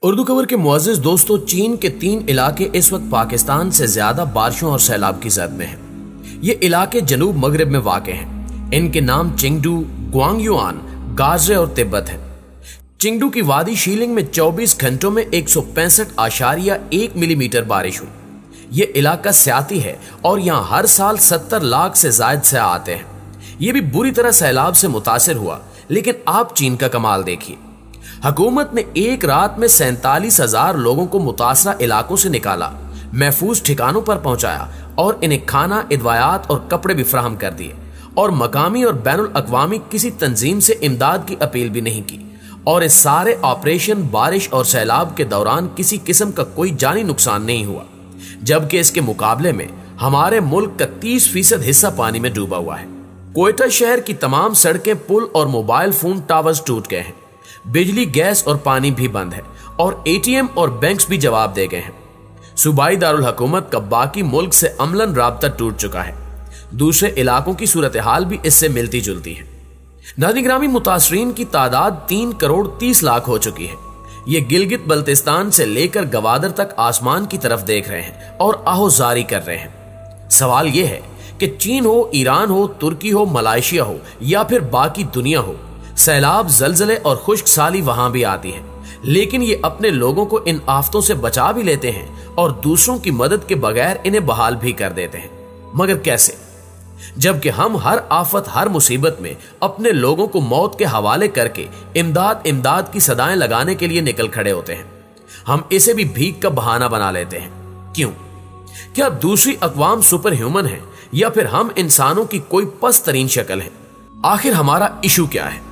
उर्दू खबर के मुअज़्ज़िज़ दोस्तों, चीन के 3 इलाके इस वक्त पाकिस्तान से ज्यादा बारिशों और सैलाब की जद में हैं। ये इलाके जनूब मगरिब में वाक़े हैं। इनके नाम चिंगडू, ग्वांगयुआन, गाज़े और तिब्बत है। चिंगडू की वादी शीलिंग में 24 घंटों में 165.1 मिलीमीटर बारिश हुई। ये इलाका स्याती है और यहाँ हर साल 70 लाख से ज्यादा से आते हैं। ये भी बुरी तरह सैलाब से मुतासिर हुआ, लेकिन आप चीन का कमाल देखिए। हुकूमत ने एक रात में 47,000 लोगों को मुतासरा इलाकों से निकाला, महफूज ठिकानों पर पहुंचाया और इन्हें खाना, इदवायात और कपड़े भी फराहम कर दिए। और मकामी और बैनुल अक़वामी किसी तंजीम से इमदाद की अपील भी नहीं की। और इस सारे ऑपरेशन बारिश और सैलाब के दौरान किसी किस्म का कोई जानी नुकसान नहीं हुआ, जबकि इसके मुकाबले में हमारे मुल्क का 30% हिस्सा पानी में डूबा हुआ है। कोयटा शहर की तमाम सड़कें, पुल और मोबाइल फोन टावर्स टूट गए हैं। बिजली, गैस और पानी भी बंद है और एटीएम और बैंक्स भी जवाब दे गए हैं। सूबाई दारुल हुकूमत का बाकी मुल्क से अमलन राब्ता टूट चुका है। दूसरे इलाकों की सूरत हाल भी इससे मिलती जुलती है। नाज़रीन, मुतासरीन की तादाद 3 करोड़ 30 लाख हो चुकी है। ये गिलगित बल्तिस्तान से लेकर गवादर तक आसमान की तरफ देख रहे हैं और आहोजारी कर रहे हैं। सवाल यह है कि चीन हो, ईरान हो, तुर्की हो, मलाइशिया हो या फिर बाकी दुनिया हो, सैलाब, जलजले और खुश्क साली वहां भी आती है, लेकिन ये अपने लोगों को इन आफतों से बचा भी लेते हैं और दूसरों की मदद के बगैर इन्हें बहाल भी कर देते हैं। मगर कैसे? जबकि हम हर आफत, हर मुसीबत में अपने लोगों को मौत के हवाले करके इमदाद इमदाद की सदाएं लगाने के लिए निकल खड़े होते हैं। हम इसे भी भीख का बहाना बना लेते हैं। क्यों? क्या दूसरी अक़वाम सुपर ह्यूमन है या फिर हम इंसानों की कोई पस्त तरीन शक्ल है? आखिर हमारा इशू क्या है?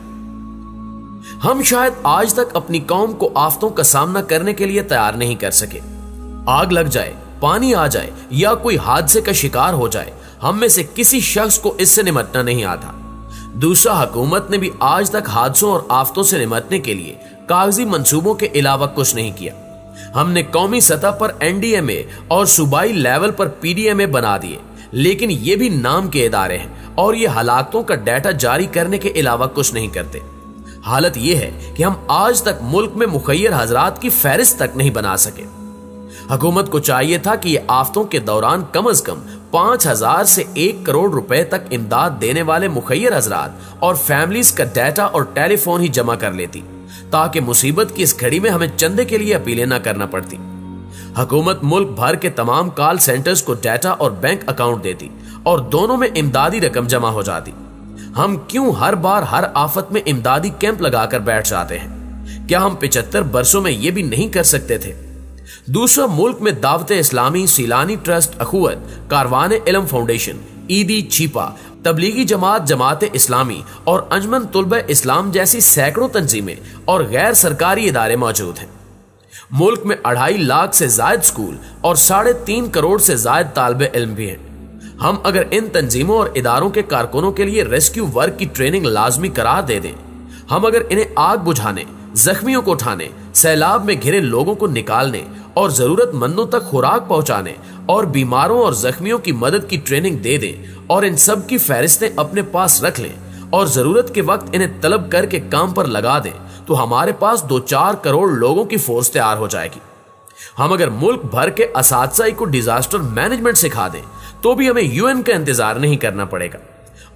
हम शायद आज तक अपनी कौम को आफतों का सामना करने के लिए तैयार नहीं कर सके। आग लग जाए, पानी आ जाए या कोई हादसे का शिकार हो जाए, हम में से किसी शख्स को इससे निमटना नहीं आता। दूसरा, हुकूमत ने भी आज तक हादसों और आफतों से निमटने के लिए कागजी मंसूबों के अलावा कुछ नहीं किया। हमने कौमी सतह पर एनडीएमए और सूबाई लेवल पर पीडीएमए बना दिए, लेकिन ये भी नाम के इदारे हैं और ये हलाकतों का डाटा जारी करने के अलावा कुछ नहीं करते। हालत यह है कि हम आज तक मुल्क में मुखय्यर हजरात की फहरिस्त तक नहीं बना सके। हुकूमत को चाहिए था कि ये आफतों के दौरान कम अज कम 5,000 से 1 करोड़ रुपए तक इमदाद देने वाले मुखय्यर हजरात और फैमिलीज का डाटा और टेलीफोन ही जमा कर लेती, ताकि मुसीबत की इस घड़ी में हमें चंदे के लिए अपीलें न करना पड़ती। हुकूमत मुल्क भर के तमाम कॉल सेंटर्स को डाटा और बैंक अकाउंट देती और दोनों में इमदादी रकम जमा हो जाती। हम क्यों हर बार हर आफत में इमदादी कैंप लगाकर बैठ जाते हैं? क्या हम 75 बरसों में यह भी नहीं कर सकते थे? दूसरा, मुल्क में दावत इस्लामी, सीलानी ट्रस्ट, अखुवत, कारवान इल्म फाउंडेशन, ईदी, छिपा, तबलीगी जमात, जमात इस्लामी और अंजमन तुलबा इस्लाम जैसी सैकड़ों तंजीमें और गैर सरकारी इदारे मौजूद हैं। मुल्क में 2.5 लाख से ज्यादा स्कूल और 3.5 करोड़ से ज्यादा तालिबे इल्म भी हैं। हम अगर इन तंजीमों और इदारों के कारकुनों के लिए रेस्क्यू वर्क की ट्रेनिंग लाजमी करार दे दें, हम अगर इन्हें आग बुझाने, जख्मियों को उठाने, सैलाब में घिरे लोगों को निकालने और जरूरतमंदों तक खुराक पहुंचाने और बीमारों और जख्मियों की मदद की ट्रेनिंग दे दें और इन सब की फहरिस्तें अपने पास रख लें और जरूरत के वक्त इन्हें तलब करके काम पर लगा दें, तो हमारे पास 2-4 करोड़ लोगों की फोर्स तैयार हो जाएगी। हम अगर मुल्क भर के असातिज़ा को डिजास्टर मैनेजमेंट सिखा दें, तो भी हमें यूएन का इंतजार नहीं करना पड़ेगा।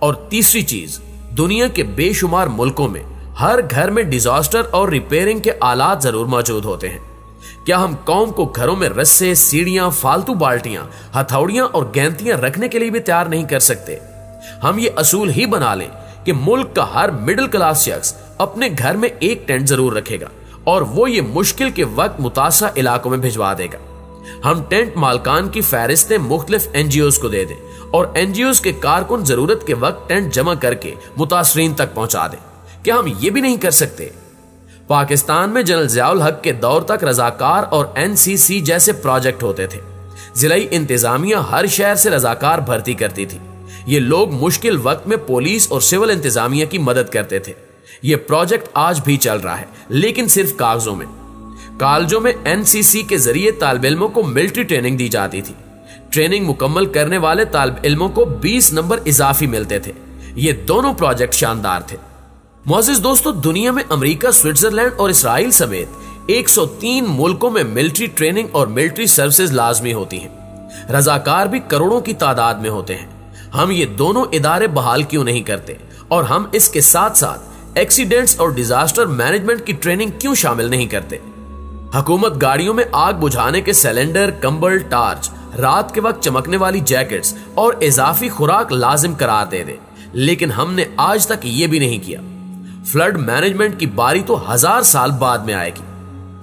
और तीसरी चीज, दुनिया के बेशुमार मुल्कों में हर घर में डिजास्टर और रिपेयरिंग के आलात जरूर मौजूद होते हैं। क्या हम कौम को घरों में रस्से, सीढ़ियां, फालतू बाल्टियां, हथौड़ियां और गैंतियां रखने के लिए भी तैयार नहीं कर सकते? हम ये असूल ही बना लें कि मुल्क का हर मिडिल क्लास शख्स अपने घर में एक टेंट जरूर रखेगा और वो ये मुश्किल के वक्त मुतासरा इलाकों में भिजवा देगा। हम टेंट मालकान की फहरिस्तें मुख्तलिफ एनजीओज को दे दें और एनजीओज के कारकुन जरूरत के वक्त टेंट जमा करके मुतासरीन तक पहुंचा दें। क्या हम ये भी नहीं कर सकते? पाकिस्तान में जनरल ज़ियाउल हक के दौर तक रजाकार और एनसीसी जैसे प्रोजेक्ट होते थे। जिलाई इंतजामिया हर शहर से रजाकार भर्ती करती थी। ये लोग मुश्किल वक्त में पुलिस और सिविल इंतजामिया की मदद करते थे। ये प्रोजेक्ट आज भी चल रहा है, लेकिन सिर्फ कागजों में। कॉलेजों में एनसीसी के जरिए तालिब इल्मों को मिलिट्री ट्रेनिंग दी जाती थी। ट्रेनिंग मुकम्मल करने वाले तालिब इल्मों को 20 नंबर इजाफी मिलते थे। ये दोनों प्रोजेक्ट शानदार थे। मुअज़्ज़िज़ दोस्तों, दुनिया में अमेरिका, स्विट्जरलैंड और इसराइल समेत 103 मुल्कों में मिलिट्री ट्रेनिंग और मिलिट्री सर्विसेज लाजमी होती हैं। रजाकार भी करोड़ों की तादाद में होते हैं। हम ये दोनों इदारे बहाल क्यों नहीं करते, और हम इसके साथ साथ एक्सीडेंट्स और डिजास्टर मैनेजमेंट की ट्रेनिंग क्यों शामिल नहीं करते? हुकूमत गाड़ियों में आग बुझाने के सिलेंडर, कंबल, टार्च, रात के वक्त चमकने वाली जैकेट्स और इजाफी खुराक लाजिम करार दे, लेकिन हमने आज तक ये भी नहीं किया। फ्लड मैनेजमेंट की बारी तो 1000 साल बाद में आएगी।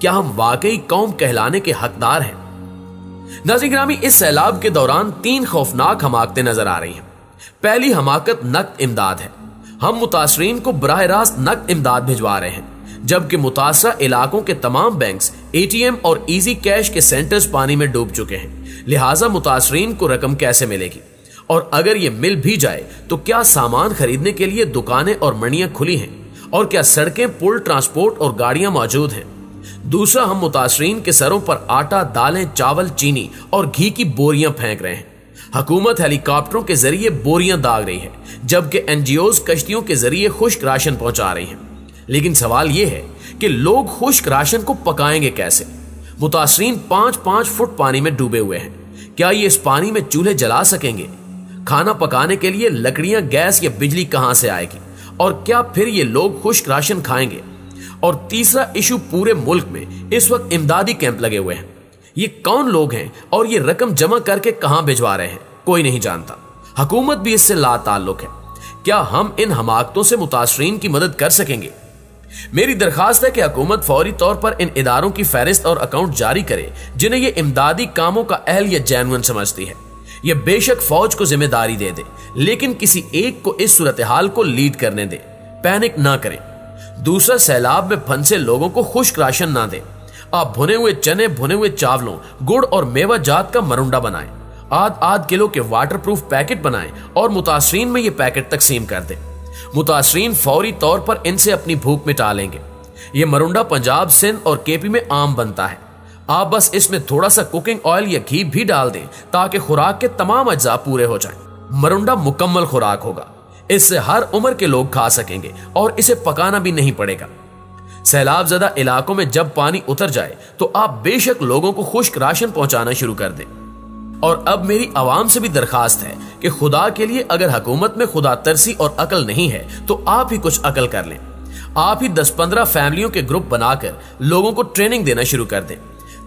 क्या हम वाकई कौम कहलाने के हकदार हैं? नाज़रीन गिरामी, इस सैलाब के दौरान 3 खौफनाक हमाकतें नजर आ रही हैं। पहली हमाकत नकद इमदाद है। हम मुतासरीन को बराह रास्त नकद इमदाद भिजवा रहे हैं, जबकि मुतासरा इलाकों के तमाम बैंक्स, ATM और इजी कैश के सेंटर्स पानी में डूब चुके हैं। लिहाजा मुतासरीन को रकम कैसे मिलेगी, और अगर ये मिल भी जाए तो क्या सामान खरीदने के लिए दुकानें और मंडियां खुली हैं, और क्या सड़कें, पुल, ट्रांसपोर्ट और गाड़ियां मौजूद हैं? दूसरा, हम मुतासरीन के सरों पर आटा, दालें, चावल, चीनी और घी की बोरियां फेंक रहे हैं। हुकूमत हेलीकॉप्टरों के जरिए बोरियां दाग रही है, जबकि NGOs कश्तियों के जरिए खुश्क राशन पहुंचा रही हैं। लेकिन सवाल यह है कि लोग खुश्क राशन को पकाएंगे कैसे? मुतासरीन 5-5 फुट पानी में डूबे हुए हैं। क्या ये इस पानी में चूल्हे जला सकेंगे? खाना पकाने के लिए लकड़ियां, गैस या बिजली कहां से आएगी? और क्या फिर ये लोग खुश्क राशन खाएंगे? और तीसरा इशू, पूरे मुल्क में इस वक्त इमदादी कैंप लगे हुए हैं। ये कौन लोग हैं और ये रकम जमा करके कहां भिजवा रहे हैं? कोई नहीं जानता। हुकूमत भी इससे लाताल्लुक है। क्या हम इन हमाकतों से मुतासरीन की मदद कर सकेंगे? मेरी दरखास्त है कि हुकूमत फौरी तौर पर इन इदारों की फहरिस्त और अकाउंट जारी करे जिन्हें ये इमदादी कामों का अहल या जेन्युइन समझती है। यह बेशक फौज को जिम्मेदारी दे दे, लेकिन किसी एक को इस सूरत हाल को लीड करने दे। पैनिक ना करें। दूसरा, सैलाब में फंसे लोगों को खुश्क राशन ना दें। आप भुने हुए चने, भुने हुए चावलों, गुड़ और मेवा जात का मरुंडा बनाएं। आध किलो के वाटरप्रूफ पैकेट बनाएं और मुतासरीन में ये पैकेट तकसीम कर दें। मुतासरीन फौरी तौर पर इनसे अपनी भूख मिटा लेंगे। ये मरुंडा पंजाब, सिंध और KP में आम बनता है। आप बस इसमें थोड़ा सा कुकिंग ऑयल या घी भी डाल दें ताकि खुराक के तमाम अज्जा पूरे हो जाएं। मरुंडा मुकम्मल खुराक होगा। इससे हर उम्र के लोग खा सकेंगे और इसे पकाना भी नहीं पड़ेगा। सैलाब ज़दा इलाकों में जब पानी उतर जाए तो आप बेशक लोगों को खुश्क राशन पहुंचाना शुरू कर दें। और अब मेरी आवाम से भी दरखास्त है कि खुदा के लिए अगर हुकूमत में खुदा तरसी और अकल नहीं है तो आप ही कुछ अकल कर लें। आप ही 10-15 फैमिलियों के ग्रुप बनाकर लोगों को ट्रेनिंग देना शुरू कर दें।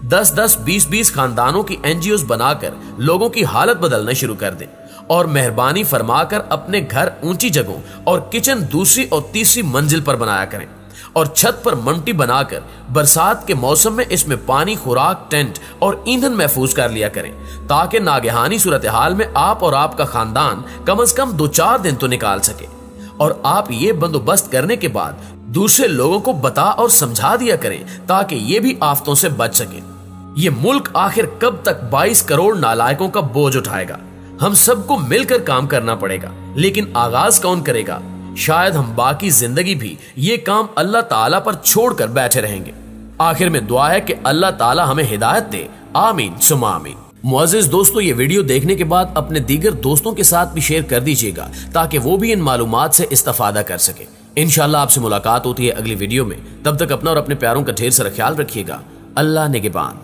10-10, 20-20 खानदानों की NGOs बनाकर लोगों की हालत बदलना शुरू कर दें। और मेहरबानी फरमाकर अपने घर ऊंची जगहों और किचन दूसरी और तीसरी मंजिल पर बनाया करें, और छत पर ममटी बनाकर बरसात के मौसम में इसमें पानी, खुराक, टेंट और ईंधन महफूज कर लिया करें, ताकि नागहानी सूरत हाल में आप और आपका खानदान कम से कम 2-4 दिन तो निकाल सके। और आप ये बंदोबस्त करने के बाद दूसरे लोगों को बता और समझा दिया करें ताकि ये भी आफतों से बच सके। ये मुल्क आखिर कब तक 22 करोड़ नालायकों का बोझ उठाएगा? हम सबको मिलकर काम करना पड़ेगा, लेकिन आगाज कौन करेगा? शायद हम बाकी जिंदगी भी ये काम अल्लाह ताला पर छोड़कर बैठे रहेंगे। आखिर में दुआ है कि अल्लाह ताला हमें हिदायत दे। आमीन सुम्मा आमीन। मुअज़्ज़िज़ दोस्तों, ये वीडियो देखने के बाद अपने दीगर दोस्तों के साथ भी शेयर कर दीजिएगा ताकि वो भी इन मालूमात से इस्तेफादा कर सके। इंशाअल्लाह आपसे मुलाकात होती है अगली वीडियो में। तब तक अपना और अपने प्यारों का ढेर सारा ख्याल रखिएगा। अल्लाह निगहबान।